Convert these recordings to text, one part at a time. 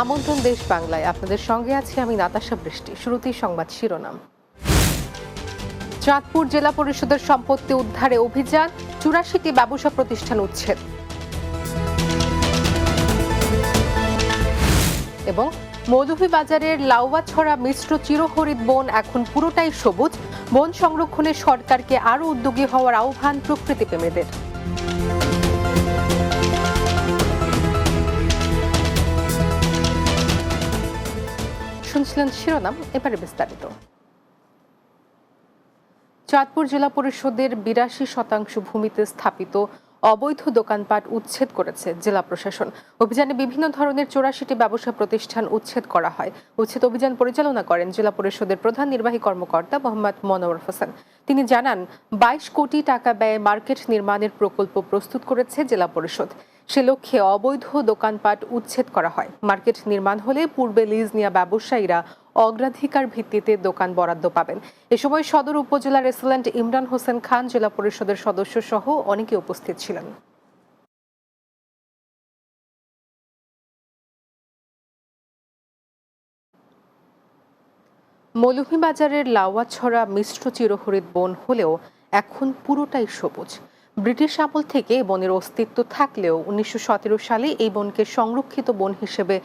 আমন্ত্রণ দেশ বাংলায়, আপনাদের সঙ্গে আছি আমি নাতাশা বৃষ্টি। শুরুতেই সংবাদ শিরোনাম। চাঁদপুর জেলা পরিষদের সম্পত্তি উদ্ধারে অভিযান, ৮৪টি ব্যবসা প্রতিষ্ঠান উচ্ছেদ। এবং মৌলভীবাজারের লাউয়াছড়া মিশ্র চিরহরিৎ বন এখন পুরোটাই সবুজ, বন সংরক্ষণে সরকারকে আরও উদ্যোগী হওয়ার আহ্বান প্রকৃতিপ্রেমীদের। শুনছিলেন শিরোনাম, এবারে বিস্তারিত। চাঁদপুর জেলা পরিষদের ৮২% ভূমিতে স্থাপিত অবৈধ দোকানপাট উচ্ছেদ করেছে জেলা প্রশাসন। অভিযানে বিভিন্ন ধরনের ৮৪টি ব্যবসা প্রতিষ্ঠান উচ্ছেদ করা হয়। উচ্ছেদ অভিযান পরিচালনা করেন জেলা পরিষদের প্রধান নির্বাহী কর্মকর্তা মোহাম্মদ মনোয়ার হোসেন। তিনি জানান, ২২ কোটি টাকা ব্যয়ে মার্কেট নির্মাণের প্রকল্প প্রস্তুত করেছে জেলা পরিষদ। সে লক্ষ্যে অবৈধ দোকানপাট উচ্ছেদ করা হয়। মার্কেট নির্মাণ হলে পূর্বে লিজ নেওয়া ব্যবসায়ীরা অগ্রাধিকার ভিত্তিতে দোকান বরাদ্দ পাবেন। এ সময় সদর উপজেলার রেসিডেন্ট ইমরান হোসেন খান, জেলা পরিষদের সদস্য সহ অনেকে উপস্থিত ছিলেন। মৌলভীবাজারের লাউয়াছড়া মিশ্র চিরহরিৎ বন হলেও এখন পুরোটাই সবুজ। ব্রিটিশ আমল থেকে বনের অস্তিত্ব থাকলেও ১৯১৭ সালে এই বনকে সংরক্ষিত বন হিসেবে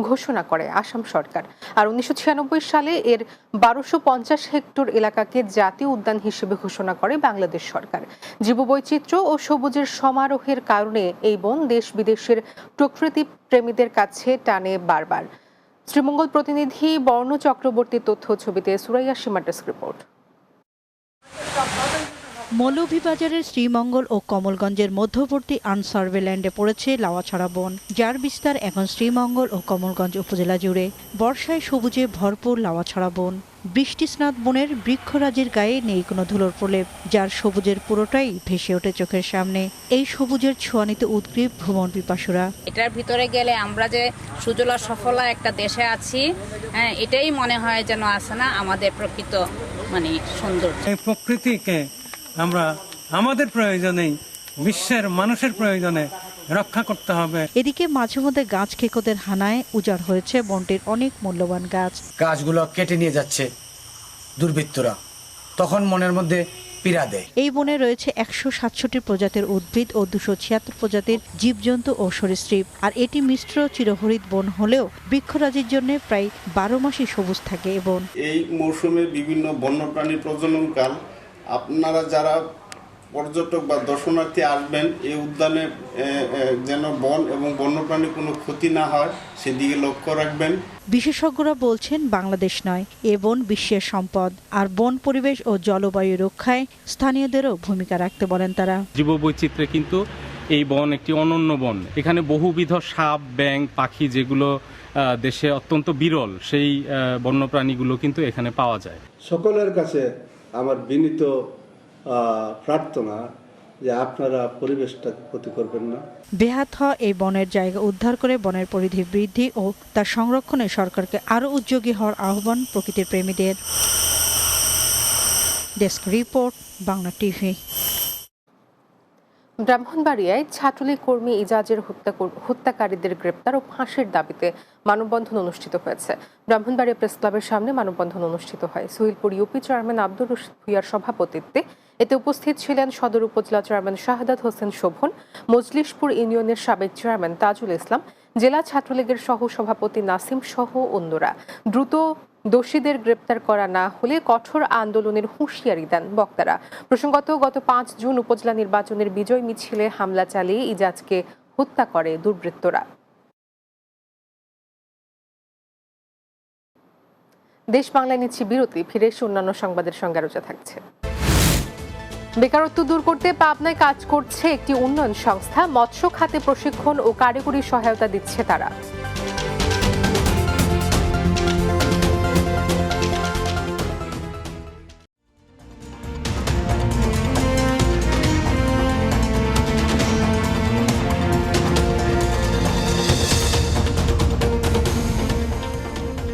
ঘোষণা করে আসাম সরকার। আর ১৯৯৬ সালে এর ১২৫০ হেক্টর এলাকাকে জাতীয় উদ্যান হিসেবে ঘোষণা করে বাংলাদেশ সরকার। জীববৈচিত্র্য ও সবুজের সমারোহের কারণে এই বন দেশ বিদেশের প্রকৃতি প্রেমীদের কাছে টানে বারবার। শ্রীমঙ্গল প্রতিনিধি বর্ণ চক্রবর্তীর তথ্য ছবিতে সুরাইয়া সীমার ডেস্ক রিপোর্ট। মৌলভীবাজারের শ্রীমঙ্গল ও কমলগঞ্জের মধ্যবর্তী আনসার্ভে ল্যান্ডে পড়েছে লাউয়াছড়া বন, যার বিস্তার এখন শ্রীমঙ্গল ও কমলগঞ্জ উপজেলা জুড়ে। বর্ষায় সবুজে ভরপুর লাউয়াছড়া বন। বৃষ্টিস্নাত বনের বৃক্ষরাজির গায়ে নেই কোনো ধুলোর প্রলেপ, যার সবুজের পুরোটাই ভেসে ওঠে চোখের সামনে। এই সবুজের ছোঁয়া নিতে উদ্গ্রীব ভ্রমণ পিপাসুরা। এটার ভিতরে গেলে আমরা যে সুজলা সফলা একটা দেশে আছি, হ্যাঁ, এটাই মনে হয় যেন আছে না আমাদের প্রকৃত সৌন্দর্য। এই প্রকৃতিকে আমরা আমাদের প্রয়োজনেই, বিশ্বের মানুষের প্রয়োজনে রক্ষা করতে হবে। এদিকে মাঝে মধ্যে গাছ খেকোদের হানায় উজাড় হয়েছে বনটির অনেক মূল্যবান গাছ। গাছগুলো কেটে নিয়ে যাচ্ছে দুর্বৃত্তরা, তখন মনের মধ্যে পীড়া দেয়। এই বনে রয়েছে ১৬৭ প্রজাতির উদ্ভিদ ও ২৭৬ প্রজাতির জীবজন্তু ও সরীসৃপ। আর এটি মিশ্র চিরহরিৎ বন হলেও বৃক্ষরাজির জন্য প্রায় ১২ মাসই সবুজ থাকে এই বন। এই মৌসুমে বিভিন্ন বন্যপ্রাণী প্রজননকাল। আপনারা যারা পর্যটক বা দর্শনার্থী আসবেন, এই উদ্যানে যেন বন এবং বন্যপ্রাণী কোনো ক্ষতি না হয় সেদিকে লক্ষ্য রাখবেন। বিশেষজ্ঞরা বলছেন, বাংলাদেশ নয়, এ বন বিশ্বের সম্পদ। আর বন পরিবেশ ও জলবায়ু রক্ষায় স্থানীয়দেরও ভূমিকা রাখতে বলেন তারা। জীববৈচিত্র্যে কিন্তু এই বন একটি অনন্য বন। এখানে বহুবিধ সাপ, ব্যাঙ, পাখি যেগুলো দেশে অত্যন্ত বিরল, সেই বন্যপ্রাণীগুলো কিন্তু এখানে পাওয়া যায়। সকলের কাছে আমার বিনীত প্রার্থনা যে আপনারা পরিবেশটা ক্ষতি করবেন না। বেহাত হওয়া এই বনের জায়গা উদ্ধার করে বনের পরিধি বৃদ্ধি ও তার সংরক্ষণে সরকারকে আরও উদ্যোগী হওয়ার আহ্বান প্রকৃতির প্রেমীদের। Desk report, Bangla TV. ব্রাহ্মণবাড়িয়ায় ছাত্রলীগ কর্মী ইজাজের হত্যাকারীদের গ্রেপ্তার ও ফাঁসির দাবিতে মানববন্ধন অনুষ্ঠিত হয়েছে। ব্রাহ্মণবাড়িয়া প্রেস ক্লাবের সামনে মানববন্ধন অনুষ্ঠিত হয়। সুহিলপুর ইউপি চেয়ারম্যান আব্দুর রশিদ ভূঁইয়ার সভাপতিত্বে এতে উপস্থিত ছিলেন সদর উপজেলা চেয়ারম্যান শাহাদাত হোসেন শোভন, মজলিশপুর ইউনিয়নের সাবেক চেয়ারম্যান তাজুল ইসলাম, জেলা ছাত্রলীগের সহ সভাপতি নাসিম সহ অন্যরা। দ্রুত দোষীদের গ্রেপ্তার করা না হলে কঠোর আন্দোলনের হুঁশিয়ারি দেন বক্তারা। প্রসঙ্গত, গত ৫ জুন উপজেলা নির্বাচনের বিজয় মিছিলে হামলা চালিয়ে ইজাজকে হত্যা করে দুর্বৃত্তরা। দেশ বাংলায় নিচ্ছি বিরতি, ফিরে এসে অন্যান্য সংবাদের সঙ্গে আলোচনা থাকছে। বেকারত্ব দূর করতে পাবনায় কাজ করছে একটি উন্নয়ন সংস্থা। মৎস্য খাতে প্রশিক্ষণ ও কারিগরি সহায়তা দিচ্ছে তারা।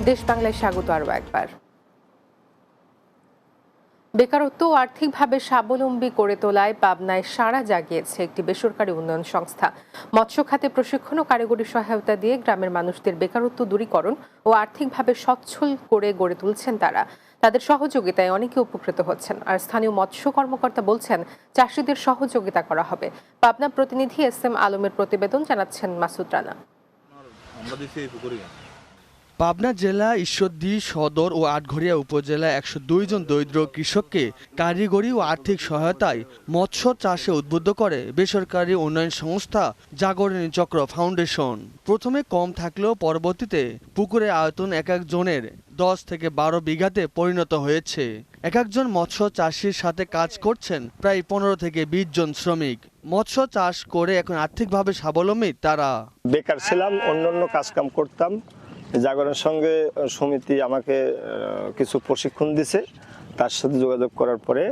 দেশ বাংলায় স্বাগত আরও একবার। বেকারত্ব ও আর্থিকভাবে স্বাবলম্বী করে তোলায় পাবনায় সাড়া জাগিয়েছে একটি বেসরকারি উন্নয়ন সংস্থা। মৎস্য খাতে প্রশিক্ষণ ও কারিগরি সহায়তা দিয়ে গ্রামের মানুষদের বেকারত্ব দূরীকরণ ও আর্থিকভাবে সচ্ছল করে গড়ে তুলছেন তারা। তাদের সহযোগিতায় অনেকে উপকৃত হচ্ছেন। আর স্থানীয় মৎস্য কর্মকর্তা বলছেন, চাষিদের সহযোগিতা করা হবে। পাবনা প্রতিনিধি SM আলমের প্রতিবেদন, জানাচ্ছেন মাসুদ রানা। পাবনা জেলা ঈশ্বরদী সদর ও আটঘরিয়া উপজেলা 102 জন দরিদ্র কৃষককে কারিগরি ও আর্থিক সহায়তায় মৎস্য চাষে উদ্বুদ্ধ করে বেসরকারি উন্নয়ন সংস্থা জাগরণী চক্র ফাউন্ডেশন। প্রথমে কম থাকলেও পরবর্তীতে পুকুরের আয়তন এক একজনের 10 থেকে 12 বিঘাতে পরিণত হয়েছে। এক একজন মৎস্য চাষির সাথে কাজ করছেন প্রায় 15 থেকে 20 জন শ্রমিক। মৎস্য চাষ করে এখন আর্থিকভাবে স্বাবলম্বী তারা। বেকার ছিলাম, অন্যান্য কাজকাম করতাম। জাগরণের সঙ্গে সমিতি আমাকে কিছু প্রশিক্ষণ দিছে, তার সাথে যোগাযোগ করার পরে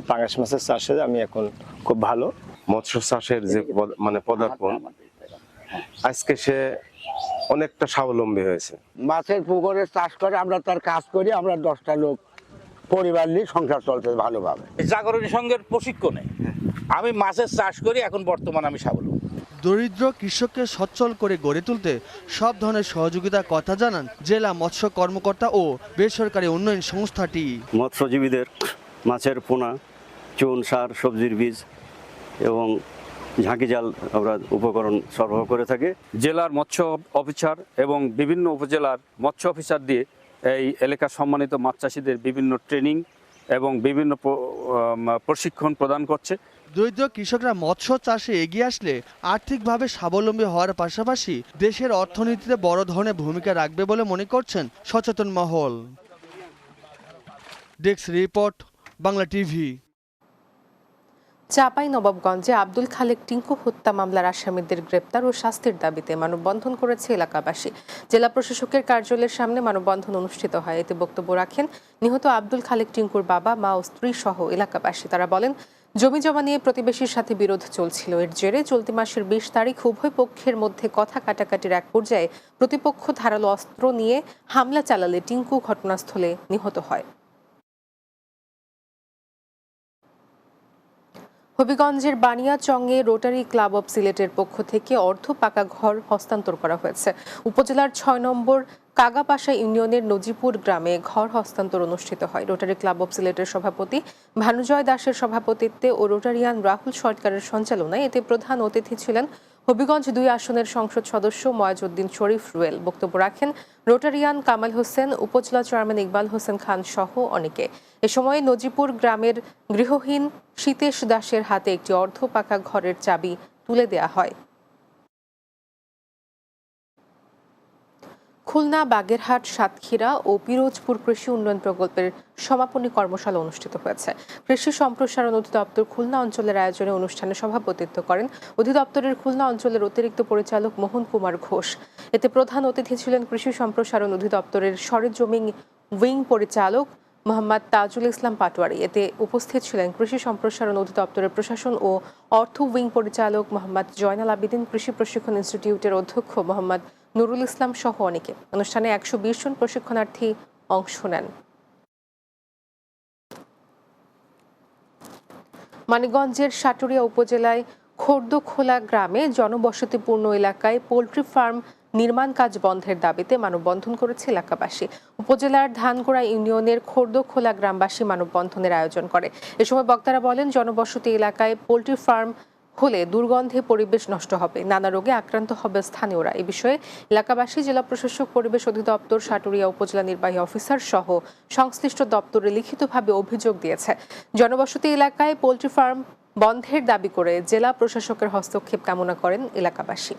পাঙ্গাস মাছের চাষে আমি এখন খুব ভালো। মৎস্য চাষের যে পদার্পণ, আজকে সে অনেকটা স্বাবলম্বী হয়েছে। মাছের পুকুরে চাষ করে আমরা তার কাজ করি, আমরা 10টা লোক পরিবার নিয়ে সংসার চলতে ভালোভাবে। জাগরণী সংঘের প্রশিক্ষণে আমি মাছের চাষ করি, এখন বর্তমানে আমি স্বাবলম্বী। দরিদ্র কৃষককে সচ্ছল করে গড়ে তুলতে সব ধরনের সহযোগিতার কথা জানান জেলা মৎস্য কর্মকর্তা ও বেসরকারি উন্নয়ন সংস্থাটি। মৎস্যজীবীদের মাছের পোনা, চুন, সার, সবজির বীজ এবং ঝাঁকি জাল আমরা উপকরণ সরবরাহ করে থাকি। জেলার মৎস্য অফিসার এবং বিভিন্ন উপজেলার মৎস্য অফিসার দিয়ে এই এলাকার সম্মানিত মাছ চাষিদের বিভিন্ন ট্রেনিং এবং বিভিন্ন প্রশিক্ষণ প্রদান করছে। দরিদ্র কৃষকরা মৎস্য চাষে এগিয়ে আসলে আর্থিকভাবে স্বাবলম্বী হওয়ার পাশাপাশি দেশের অর্থনীতিতে বড় ধরনের ভূমিকা রাখবে বলে মনে করছেন সচেতন মহল। Desk report, Bangla TV. চাঁপাইনবাবগঞ্জে আব্দুল খালেক টিঙ্কু হত্যা মামলার আসামিদের গ্রেপ্তার ও শাস্তির দাবিতে মানববন্ধন করেছে এলাকাবাসী। জেলা প্রশাসকের কার্যালয়ের সামনে মানববন্ধন অনুষ্ঠিত হয়। এতে বক্তব্য রাখেন নিহত আব্দুল খালেক টিঙ্কুর বাবা, মা ও স্ত্রী সহ এলাকাবাসী। তারা বলেন, জমি জমা নিয়ে প্রতিবেশীর সাথে বিরোধ চলছিল। এর জেরে চলতি মাসের 20 তারিখ উভয় পক্ষের মধ্যে কথা কাটাকাটির এক পর্যায়ে প্রতিপক্ষ ধারালো অস্ত্র নিয়ে হামলা চালালে টিঙ্কু ঘটনাস্থলে নিহত হয়। হবিগঞ্জের বানিয়াচংয়ে রোটারি ক্লাব অব সিলেটের পক্ষ থেকে অর্ধ পাকা ঘর হস্তান্তর করা হয়েছে। উপজেলার 6 নম্বর কাগাপাশা ইউনিয়নের নজিপুর গ্রামে ঘর হস্তান্তর অনুষ্ঠিত হয়। রোটারি ক্লাব অব সিলেটের সভাপতি ভানুজয় দাসের সভাপতিত্বে ও রোটারিয়ান রাহুল সরকারের সঞ্চালনায় এতে প্রধান অতিথি ছিলেন হবিগঞ্জ 2 আসনের সংসদ সদস্য ময়াজউদ্দিন শরীফ রুয়েল। বক্তব্য রাখেন রোটারিয়ান কামাল হোসেন, উপজেলা চেয়ারম্যান ইকবাল হোসেন খান সহ অনেকে। এ সময় নজিপুর গ্রামের গৃহহীন শীতেশ দাসের হাতে একটি অর্ধ পাকা ঘরের চাবি তুলে দেয়া হয়। খুলনা, বাগেরহাট, সাতক্ষীরা ও পিরোজপুর কৃষি উন্নয়ন প্রকল্পের সমাপনী কর্মশালা অনুষ্ঠিত হয়েছে। কৃষি সম্প্রসারণ অধিদপ্তর খুলনা অঞ্চলের আয়োজনে অনুষ্ঠানে সভাপতিত্ব করেন অধিদপ্তরের খুলনা অঞ্চলের অতিরিক্ত পরিচালক মোহন কুমার ঘোষ। এতে প্রধান অতিথি ছিলেন কৃষি সম্প্রসারণ অধিদপ্তরের সরেজমিন উইং পরিচালক মোহাম্মদ তাজুল ইসলাম পাটোয়ারি। এতে উপস্থিত ছিলেন কৃষি সম্প্রসারণ অধিদপ্তরের প্রশাসন ও অর্থ উইং পরিচালক মোহাম্মদ জয়নাল আবেদিন, কৃষি প্রশিক্ষণ ইনস্টিটিউটের অধ্যক্ষ মোহাম্মদ নুরুল ইসলাম সহ অনেকে। অনুষ্ঠানে 120 জন প্রশিক্ষণার্থী অংশ নেন। মানিকগঞ্জের সাটুরিয়া উপজেলায় খোর্দখোলা গ্রামে জনবসতিপূর্ণ এলাকায় পোল্ট্রি ফার্ম নির্মাণ কাজ বন্ধের দাবিতে মানববন্ধন করেছে এলাকাবাসী। উপজেলার ধানগোড়া ইউনিয়নের খোর্দখোলা গ্রামবাসী মানববন্ধনের আয়োজন করে। এ সময় বক্তারা বলেন, জনবসতি এলাকায় পোল্ট্রি ফার্ম হলে দুর্গন্ধে পরিবেশ নষ্ট হবে, নানা রোগে আক্রান্ত হবে স্থানীয়রা। এ বিষয়ে এলাকাবাসী, জেলা প্রশাসক, পরিবেশ অধিদপ্তর, সাটুরিয়া উপজেলা নির্বাহী অফিসার সহ সংশ্লিষ্ট দপ্তরে লিখিতভাবে অভিযোগ দিয়েছে। জনবসতি এলাকায় পোল্ট্রি ফার্ম বন্ধের দাবি করে জেলা প্রশাসকের হস্তক্ষেপ কামনা করেন এলাকাবাসী।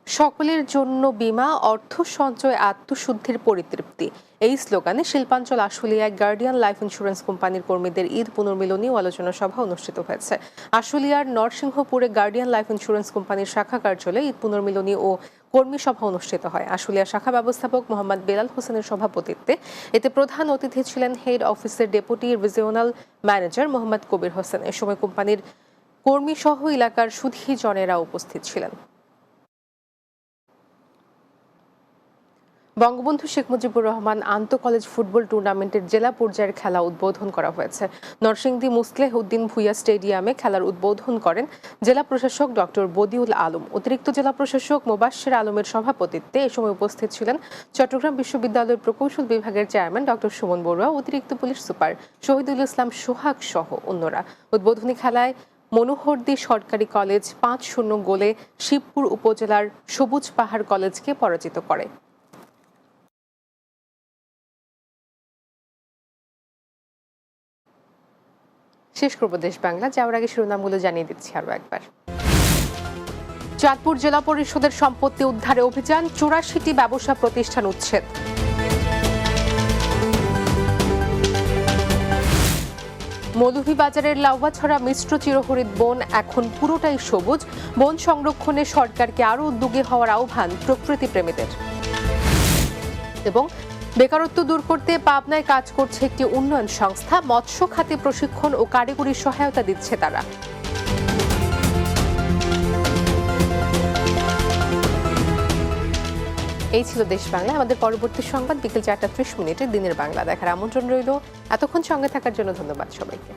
সকলের জন্য বীমা, অর্থ সঞ্চয়, আত্মশুদ্ধির পরিতৃপ্তি, এই স্লোগানে শিল্পাঞ্চল আশুলিয়ায় গার্ডিয়ান লাইফ ইন্স্যুরেন্স কোম্পানির কর্মীদের ঈদ পুনর্মিলনী ও আলোচনা সভা অনুষ্ঠিত হয়েছে। আশুলিয়ার নরসিংহপুরে গার্ডিয়ান লাইফ ইন্স্যুরেন্স কোম্পানির শাখা কার্যালয়ে ঈদ পুনর্মিলনী ও কর্মী সভা অনুষ্ঠিত হয়। আশুলিয়া শাখা ব্যবস্থাপক মোহাম্মদ বেলাল হোসেনের সভাপতিত্বে এতে প্রধান অতিথি ছিলেন হেড অফিসের deputy regional manager Mohammad Kabir Hossain. এ সময় কোম্পানির কর্মী সহ এলাকার সুধীজনেরা উপস্থিত ছিলেন। বঙ্গবন্ধু শেখ মুজিবুর রহমান আন্তঃ কলেজ ফুটবল টুর্নামেন্টের জেলা পর্যায়ের খেলা উদ্বোধন করা হয়েছে। নরসিংদী মুসলেহ উদ্দিন ভুইয়া স্টেডিয়ামে খেলার উদ্বোধন করেন জেলা প্রশাসক ডক্টর বদিউল আলম। অতিরিক্ত জেলা প্রশাসক মোবাশ্বের আলমের সভাপতিত্বে এ সময় উপস্থিত ছিলেন চট্টগ্রাম বিশ্ববিদ্যালয়ের প্রকৌশল বিভাগের চেয়ারম্যান ডক্টর সুমন বড়ুয়া, অতিরিক্ত পুলিশ সুপার শহীদুল ইসলাম সোহাগ সহ অন্যরা। উদ্বোধনী খেলায় মনোহরদী সরকারি কলেজ 5-0 গোলে শিবপুর উপজেলার সবুজ পাহাড় কলেজকে পরাজিত করে। শেষ করব দেশ বাংলা, যাওয়ার আগে শিরোনামগুলো জানিয়ে দিচ্ছি আরো একবার। চাঁদপুর জেলা পরিষদের সম্পত্তি উদ্ধারে অভিযান, 84টি ব্যবসা প্রতিষ্ঠান উচ্ছেদ। মৌলভীবাজারের লাউয়াছড়া মিশ্র চিরহরিৎ বন এখন পুরোটাই সবুজ। বন সংরক্ষণে সরকারকে আরও উদ্যোগী হওয়ার আহ্বান প্রকৃতি প্রেমীদের। এবং বেকারত্ব দূর করতে পাবনায় কাজ করছে একটি উন্নয়ন সংস্থা, মৎস্য খাতে প্রশিক্ষণ ও কারিগরি সহায়তা দিচ্ছে তারা। এই ছিল দেশ বাংলা। আমাদের পরবর্তী সংবাদ বিকেল 4টা 30 মিনিটে দিনের বাংলা দেখার আমন্ত্রণ রইল। এতক্ষণ সঙ্গে থাকার জন্য ধন্যবাদ সবাইকে।